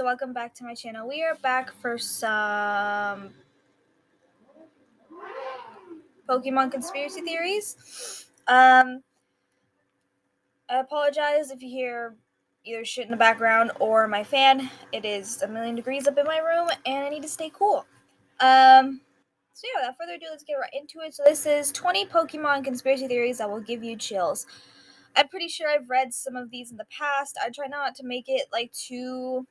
welcome back to my channel. We are back for some Pokemon conspiracy theories. I apologize if you hear either shit in the background or my fan. It is a million degrees up in my room and I need to stay cool. So yeah, without further ado, let's get right into it. So this is 20 Pokemon conspiracy theories that will give you chills. I'm pretty sure I've read some of these in the past. I try not to make it like too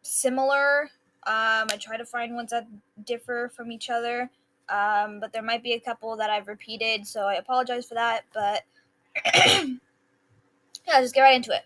similar. I try to find ones that differ from each other, but there might be a couple that I've repeated, so I apologize for that. But yeah, just get right into it.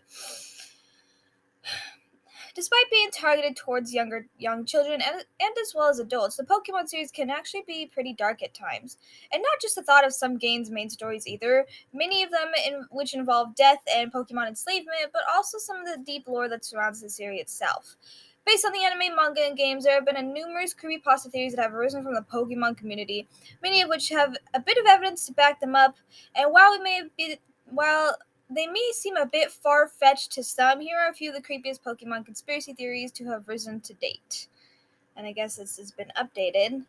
Despite being targeted towards young children and as well as adults, the Pokemon series can actually be pretty dark at times. And not just the thought of some games' main stories either, many of them which involve death and Pokemon enslavement, but also some of the deep lore that surrounds the series itself. Based on the anime, manga, and games, there have been numerous creepypasta theories that have arisen from the Pokemon community, many of which have a bit of evidence to back them up, and while they may seem a bit far-fetched to some, here are a few of the creepiest Pokemon conspiracy theories to have risen to date. And I guess this has been updated.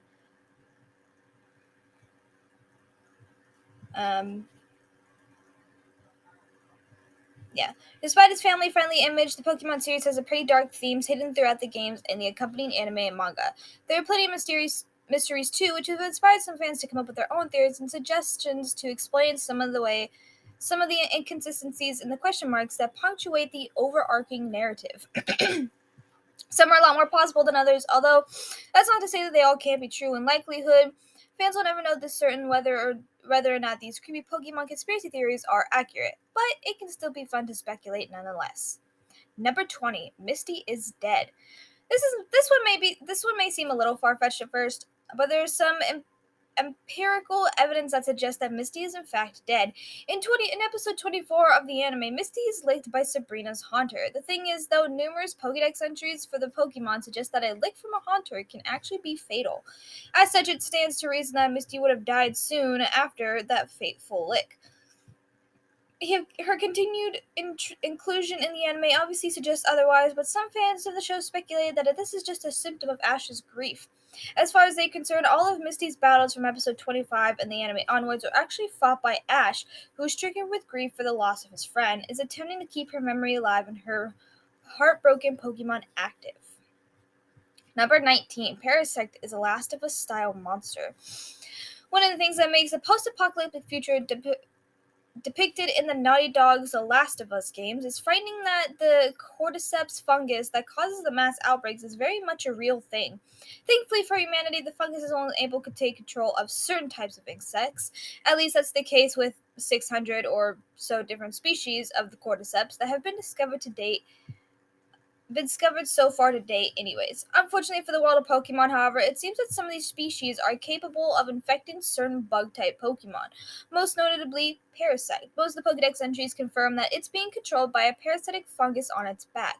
Yeah. Despite its family-friendly image, the Pokemon series has a pretty dark themes hidden throughout the games and the accompanying anime and manga. There are plenty of mysteries too, which have inspired some fans to come up with their own theories and suggestions to explain some of the inconsistencies and the question marks that punctuate the overarching narrative. Some are a lot more plausible than others, although that's not to say that they all can't be true. In likelihood, fans will never know this certain whether or not these creepy Pokemon conspiracy theories are accurate, but it can still be fun to speculate nonetheless. Number 20, Misty is dead. This one may seem a little far-fetched at first, but there's some empirical evidence that suggests that Misty is in fact dead. In episode 24 of the anime, Misty is licked by Sabrina's Haunter. The thing is, though, numerous Pokédex entries for the Pokemon suggest that a lick from a Haunter can actually be fatal. As such, it stands to reason that Misty would have died soon after that fateful lick. Her continued inclusion in the anime obviously suggests otherwise, but some fans of the show speculated that this is just a symptom of Ash's grief. As far as they're concerned, all of Misty's battles from episode 25 and the anime onwards are actually fought by Ash, who is stricken with grief for the loss of his friend, is attempting to keep her memory alive and her heartbroken Pokemon active. Number 19, Parasect is a Last of Us style monster. One of the things that makes a post-apocalyptic future depicted in the Naughty Dog's The Last of Us games is frightening that the cordyceps fungus that causes the mass outbreaks is very much a real thing. Thankfully for humanity, the fungus is only able to take control of certain types of insects. At least that's the case with 600 or so different species of the cordyceps that have been discovered so far to date anyways. Unfortunately for the world of Pokemon, however, it seems that some of these species are capable of infecting certain bug-type Pokemon, most notably Parasite. Most of the Pokedex entries confirm that it's being controlled by a parasitic fungus on its back.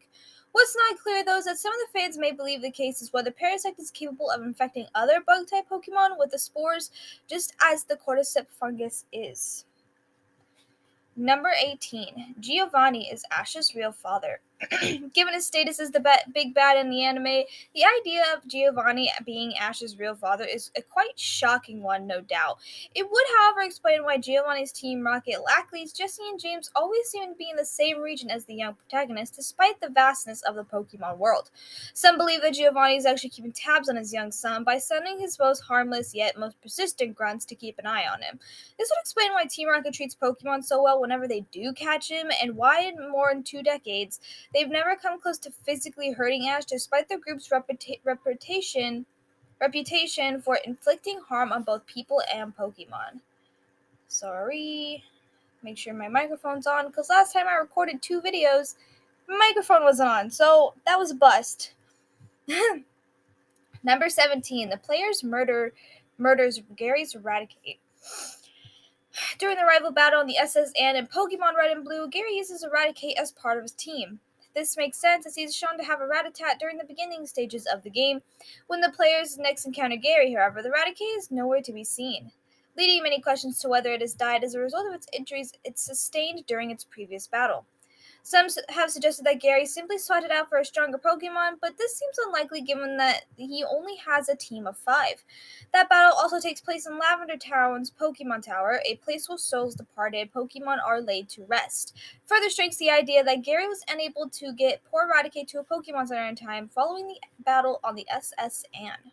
What's not clear, though, is that some of the fans may believe the case is whether Parasite is capable of infecting other bug-type Pokemon with the spores, just as the cordyceps fungus is. Number 18. Giovanni is Ash's real father. Given his status as the big bad in the anime, the idea of Giovanni being Ash's real father is a quite shocking one, no doubt. It would, however, explain why Giovanni's team Rocket, Lacleys, Jesse, and James always seem to be in the same region as the young protagonist, despite the vastness of the Pokemon world. Some believe that Giovanni is actually keeping tabs on his young son by sending his most harmless yet most persistent grunts to keep an eye on him. This would explain why Team Rocket treats Pokemon so well whenever they do catch him, and why in more than 2 decades, they've never come close to physically hurting Ash, despite the group's reputation for inflicting harm on both people and Pokemon. Sorry. Make sure my microphone's on, because last time I recorded 2 videos, my microphone wasn't on, so that was a bust. Number 17. The player's murders Gary's Eradicate. During the rival battle on the SS Anne in Pokemon Red and Blue, Gary uses Eradicate as part of his team. This makes sense as he is shown to have a Rattata during the beginning stages of the game. When the players next encounter Gary, however, the Rattata is nowhere to be seen, leading many questions to whether it has died as a result of its injuries it sustained during its previous battle. Some have suggested that Gary simply sought it out for a stronger Pokemon, but this seems unlikely given that he only has a team of 5. That battle also takes place in Lavender Town's Pokemon Tower, a place where souls departed Pokemon are laid to rest. Further strikes the idea that Gary was unable to get poor Raticate to a Pokemon Center in time following the battle on the SS Anne.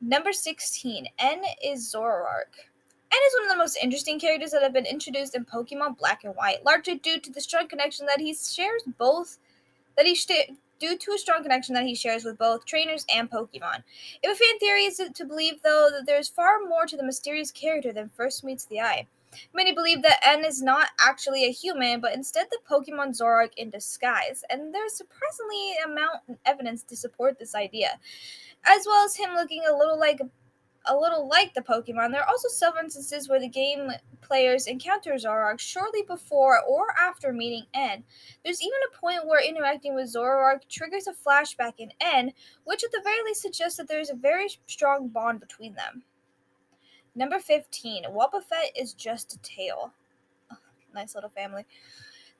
Number 16, N is Zoroark. N is one of the most interesting characters that have been introduced in Pokemon Black and White, largely due to the strong connection that he shares with both trainers and Pokemon. If a fan theory is to believe, though, that there is far more to the mysterious character than first meets the eye. Many believe that N is not actually a human, but instead the Pokemon Zoroark in disguise, and there is surprisingly amount of evidence to support this idea. As well as him looking a little like the Pokemon, there are also several instances where the game players encounter Zoroark shortly before or after meeting N. There's even a point where interacting with Zoroark triggers a flashback in N, which at the very least suggests that there is a very strong bond between them. Number 15, Wobbuffet is just a tail. Oh, nice little family.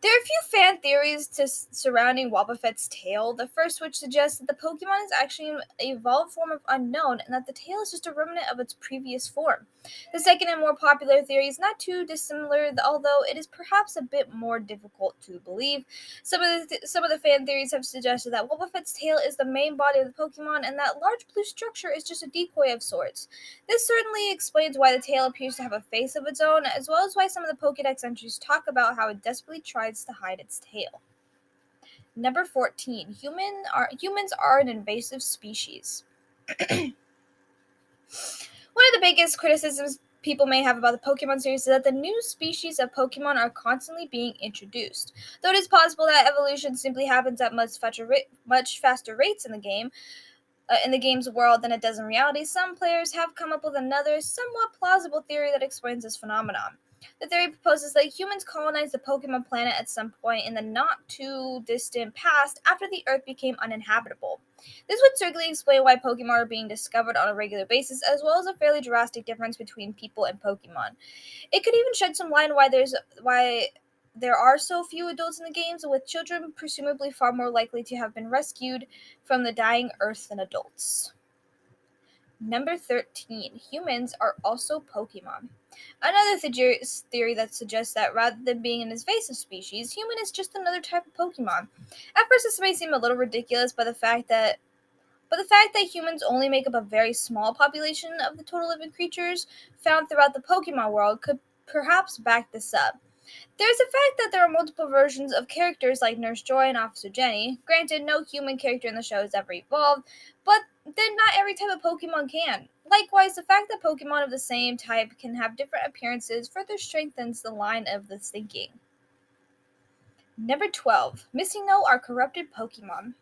There are a few fan theories surrounding Wobbuffet's tail. The first, which suggests that the Pokemon is actually an evolved form of Unknown, and that the tail is just a remnant of its previous form. The second and more popular theory is not too dissimilar, although it is perhaps a bit more difficult to believe. Some of the fan theories have suggested that Wobbuffet's tail is the main body of the Pokemon, and that large blue structure is just a decoy of sorts. This certainly explains why the tail appears to have a face of its own, as well as why some of the Pokédex entries talk about how it desperately tries to hide its tail. Number 14. Humans are an invasive species. One of the biggest criticisms people may have about the Pokemon series is that the new species of Pokemon are constantly being introduced. Though it is possible that evolution simply happens at much faster rates in the game's world than it does in reality, some players have come up with another, somewhat plausible theory that explains this phenomenon. The theory proposes that humans colonized the Pokemon planet at some point in the not-too-distant past after the Earth became uninhabitable. This would certainly explain why Pokemon are being discovered on a regular basis, as well as a fairly drastic difference between people and Pokemon. It could even shed some light on why there are so few adults in the games, with children presumably far more likely to have been rescued from the dying Earth than adults. Number 13. Humans are also Pokemon. Another theory that suggests that rather than being an invasive species, human is just another type of Pokemon. At first, this may seem a little ridiculous, but the fact that humans only make up a very small population of the total living creatures found throughout the Pokemon world could perhaps back this up. There's the fact that there are multiple versions of characters like Nurse Joy and Officer Jenny. Granted, no human character in the show has ever evolved, but then not every type of Pokemon can. Likewise, the fact that Pokemon of the same type can have different appearances further strengthens the line of this thinking. Number 12. Missing No are corrupted Pokemon.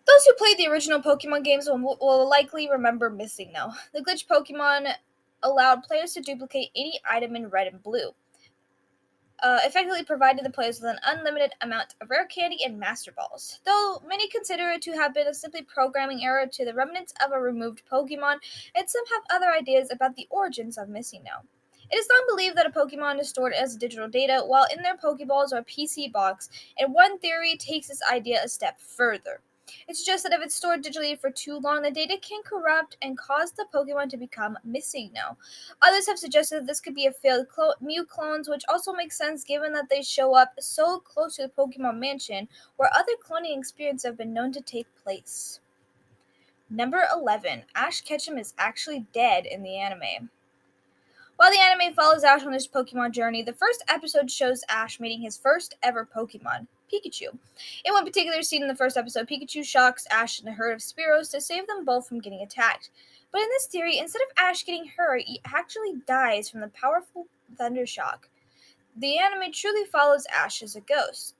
Those who played the original Pokemon games will likely remember Missing No. The glitch Pokemon allowed players to duplicate any item in red and blue. Effectively provided the players with an unlimited amount of rare candy and master balls. Though many consider it to have been a simply programming error to the remnants of a removed Pokemon, and some have other ideas about the origins of Missing No. It is long believed that a Pokemon is stored as digital data while in their Pokeballs or PC box, and one theory takes this idea a step further. It suggests that if it's stored digitally for too long, the data can corrupt and cause the Pokemon to become Missing No. Others have suggested that this could be a failed Mew clones, which also makes sense given that they show up so close to the Pokemon Mansion, where other cloning experiences have been known to take place. Number 11. Ash Ketchum is actually dead in the anime. While the anime follows Ash on his Pokemon journey, the first episode shows Ash meeting his first ever Pokemon, Pikachu. In one particular scene in the first episode, Pikachu shocks Ash and a herd of Spearows to save them both from getting attacked. But in this theory, instead of Ash getting hurt, he actually dies from the powerful thunder shock. The anime truly follows Ash as a ghost.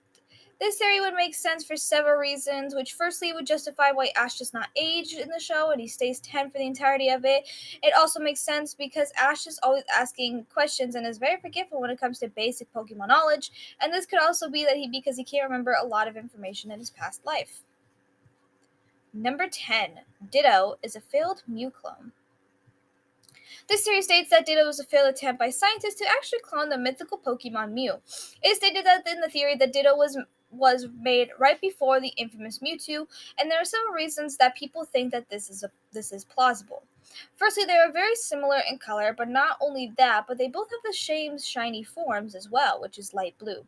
This theory would make sense for several reasons, which firstly would justify why Ash does not age in the show and he stays 10 for the entirety of it. It also makes sense because Ash is always asking questions and is very forgetful when it comes to basic Pokemon knowledge, and this could also be that because he can't remember a lot of information in his past life. Number 10. Ditto is a failed Mew clone. This theory states that Ditto was a failed attempt by scientists to actually clone the mythical Pokemon Mew. It is stated that in the theory that Ditto was made right before the infamous Mewtwo, and there are several reasons that people think that this is plausible. Firstly, they are very similar in color, but not only that, but they both have the same shiny forms as well, which is light blue.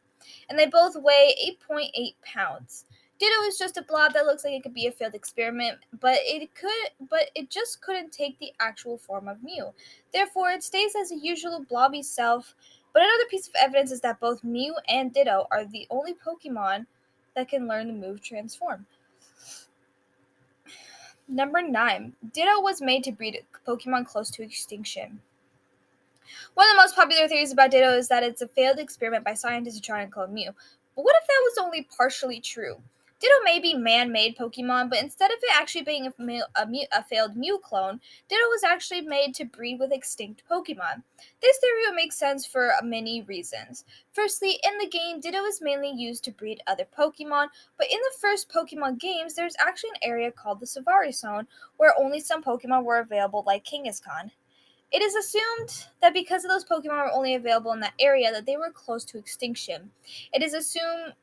And they both weigh 8.8 pounds. Ditto is just a blob that looks like it could be a failed experiment, but it just couldn't take the actual form of Mew. Therefore, it stays as a usual blobby self. But another piece of evidence is that both Mew and Ditto are the only Pokemon that can learn the move Transform. Number 9. Ditto was made to breed Pokemon close to extinction. One of the most popular theories about Ditto is that it's a failed experiment by scientists to try and clone Mew. But what if that was only partially true? Ditto may be man-made Pokemon, but instead of it actually being a failed Mew clone, Ditto was actually made to breed with extinct Pokemon. This theory would make sense for many reasons. Firstly, in the game, Ditto is mainly used to breed other Pokemon, but in the first Pokemon games, there's actually an area called the Savari Zone, where only some Pokemon were available, like Kangaskhan. It is assumed that because of those Pokemon were only available in that area, that they were close to extinction. It is assumed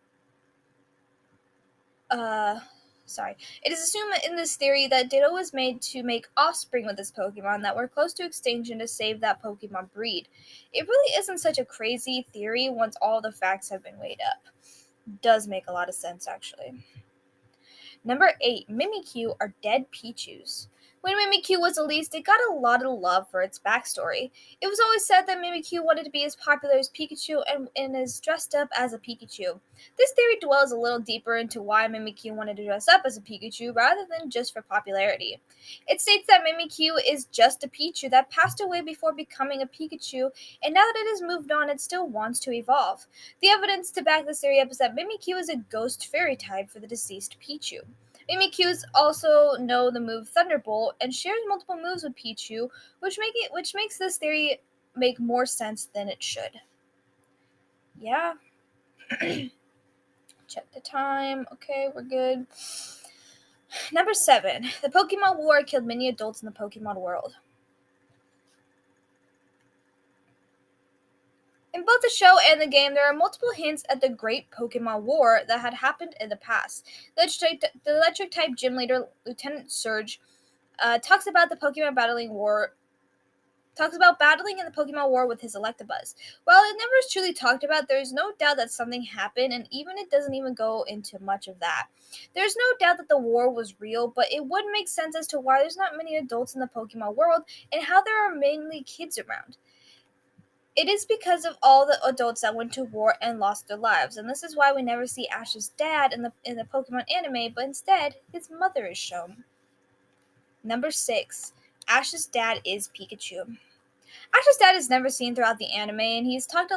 It is assumed in this theory that Ditto was made to make offspring with this Pokemon that were close to extinction to save that Pokemon breed. It really isn't such a crazy theory once all the facts have been weighed up. Does make a lot of sense, actually. Number 8. Mimikyu are dead Pichus. When Mimikyu was released, it got a lot of love for its backstory. It was always said that Mimikyu wanted to be as popular as Pikachu and is dressed up as a Pikachu. This theory dwells a little deeper into why Mimikyu wanted to dress up as a Pikachu rather than just for popularity. It states that Mimikyu is just a Pichu that passed away before becoming a Pikachu, and now that it has moved on, it still wants to evolve. The evidence to back this theory up is that Mimikyu is a ghost fairy type for the deceased Pichu. Mimikyus also know the move Thunderbolt and shares multiple moves with Pichu, which makes this theory make more sense than it should. Yeah. Check the time. Okay, we're good. Number 7. The Pokemon War killed many adults in the Pokemon world. In both the show and the game, there are multiple hints at the Great Pokemon War that had happened in the past. The Electric-type gym leader, Lieutenant Surge, talks about battling in the Pokemon War with his Electabuzz. While it never is truly talked about, there is no doubt that something happened, and even it doesn't even go into much of that. There's no doubt that the war was real, but it would make sense as to why there's not many adults in the Pokemon world and how there are mainly kids around. It is because of all the adults that went to war and lost their lives, and this is why we never see Ash's dad in the Pokemon anime, but instead his mother is shown. Number 6. Ash's dad is Pikachu. Ash's dad is never seen throughout the anime, and he's talked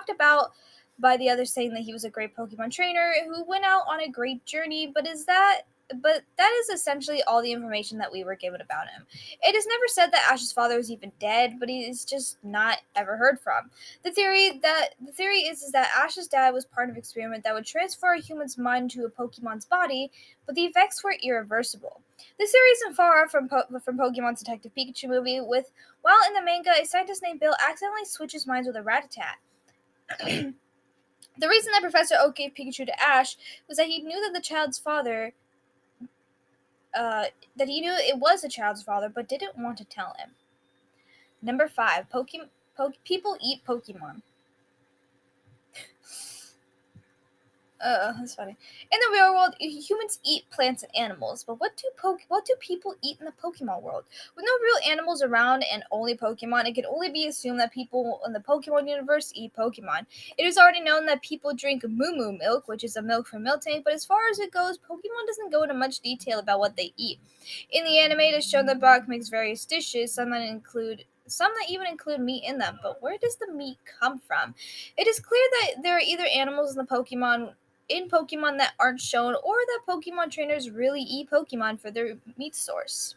about by the others saying that he was a great Pokemon trainer who went out on a great journey, but that is essentially all the information that we were given about him. It is never said that Ash's father was even dead, but he is just not ever heard from. The theory is that Ash's dad was part of an experiment that would transfer a human's mind to a Pokemon's body, but the effects were irreversible. This theory isn't far from Pokemon's Detective Pikachu movie, while in the manga, a scientist named Bill accidentally switches minds with a Rattata. The reason that Professor Oak gave Pikachu to Ash was that he knew that the child's father that he knew it was the child's father, but didn't want to tell him. Number 5. People eat Pokemon. That's funny. In the real world, humans eat plants and animals, but what do people eat in the Pokemon world? With no real animals around and only Pokemon, it can only be assumed that people in the Pokemon universe eat Pokemon. It is already known that people drink Moo Moo milk, which is a milk from Miltank, but as far as it goes, Pokemon doesn't go into much detail about what they eat. In the anime, it is shown that Brock makes various dishes, some that even include meat in them, but where does the meat come from? It is clear that there are either animals in Pokemon that aren't shown, or that Pokemon trainers really eat Pokemon for their meat source.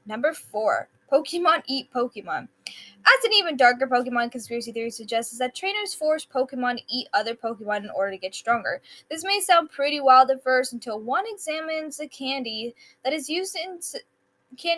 Number 4. Pokemon eat Pokemon. As an even darker Pokemon conspiracy theory suggests, is that trainers force Pokemon to eat other Pokemon in order to get stronger. This may sound pretty wild at first until one examines the candy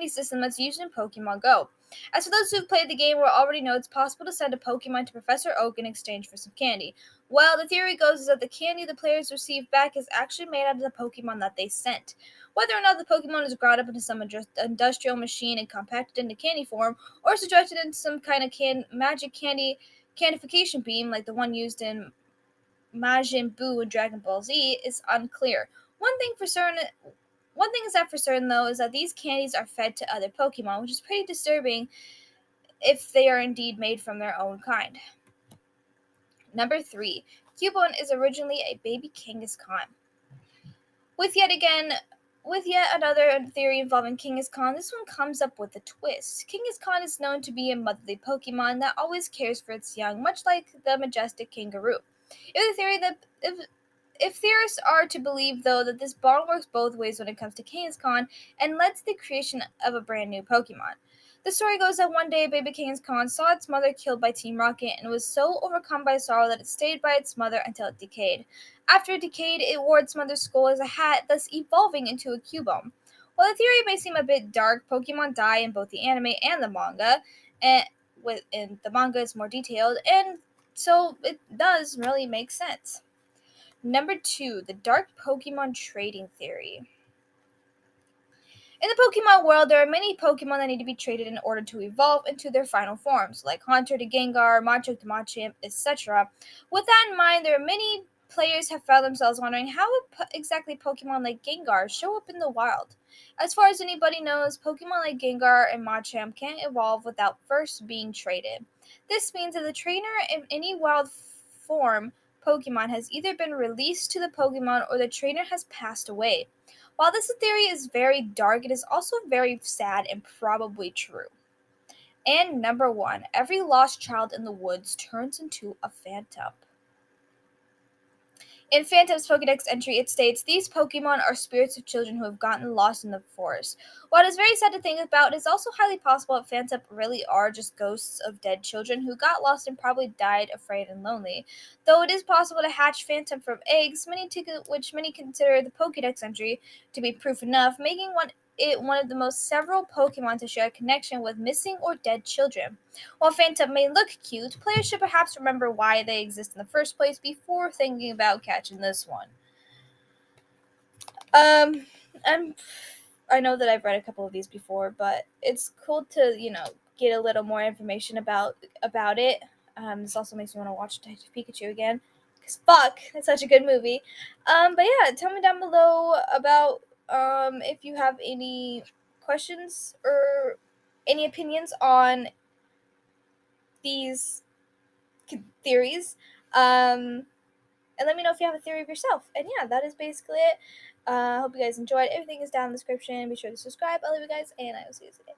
system that's used in Pokemon Go. As for those who've played the game will already know, it's possible to send a Pokemon to Professor Oak in exchange for some candy. Well, the theory goes is that the candy the players receive back is actually made out of the Pokemon that they sent. Whether or not the Pokemon is ground up into some industrial machine and compacted into candy form, or subjected into some kind of magic candy candification beam like the one used in Majin Buu and Dragon Ball Z, is unclear. One thing is that for certain though is that these candies are fed to other Pokemon, which is pretty disturbing if they are indeed made from their own kind. Number 3. Cubone is originally a baby Kangaskhan. With yet another theory involving Kangaskhan, this one comes up with a twist. Kangaskhan is known to be a motherly Pokemon that always cares for its young, much like the majestic kangaroo. If theorists are to believe, though, that this bond works both ways when it comes to Kangaskhan and led to the creation of a brand new Pokemon. The story goes that one day baby Kangaskhan saw its mother killed by Team Rocket and was so overcome by sorrow that it stayed by its mother until it decayed. After it decayed, it wore its mother's skull as a hat, thus evolving into a Cubone. While the theory may seem a bit dark, Pokemon die in both the anime and the manga, and the manga is more detailed, and so it does really make sense. Number 2, the Dark Pokemon Trading Theory. In the Pokemon world, there are many Pokemon that need to be traded in order to evolve into their final forms, like Haunter to Gengar, Machoke to Machamp, etc. With that in mind, there are many players have found themselves wondering how would exactly Pokemon like Gengar show up in the wild. As far as anybody knows, Pokemon like Gengar and Machamp can't evolve without first being traded. This means that the trainer in any wild form Pokemon has either been released to the Pokemon or the trainer has passed away. While this theory is very dark, it is also very sad and probably true. And number 1, every lost child in the woods turns into a phantom. In Phantom's Pokedex entry, it states, "These Pokemon are spirits of children who have gotten lost in the forest." While it is very sad to think about, it is also highly possible that Phantom really are just ghosts of dead children who got lost and probably died afraid and lonely. Though it is possible to hatch Phantom from eggs, which many consider the Pokedex entry to be proof enough, making it one of the most several Pokemon to share a connection with missing or dead children. While Phantom may look cute, players should perhaps remember why they exist in the first place before thinking about catching this one. Um, I'm, I know that I've read a couple of these before, but it's cool to, get a little more information about it. This also makes me want to watch Detective Pikachu again, because fuck, it's such a good movie. But yeah, tell me down below about if you have any questions or any opinions on these theories. And let me know if you have a theory of yourself. And yeah, that is basically it. I hope you guys enjoyed. Everything is down in the description. Be sure to subscribe. I love you guys, and I will see you today.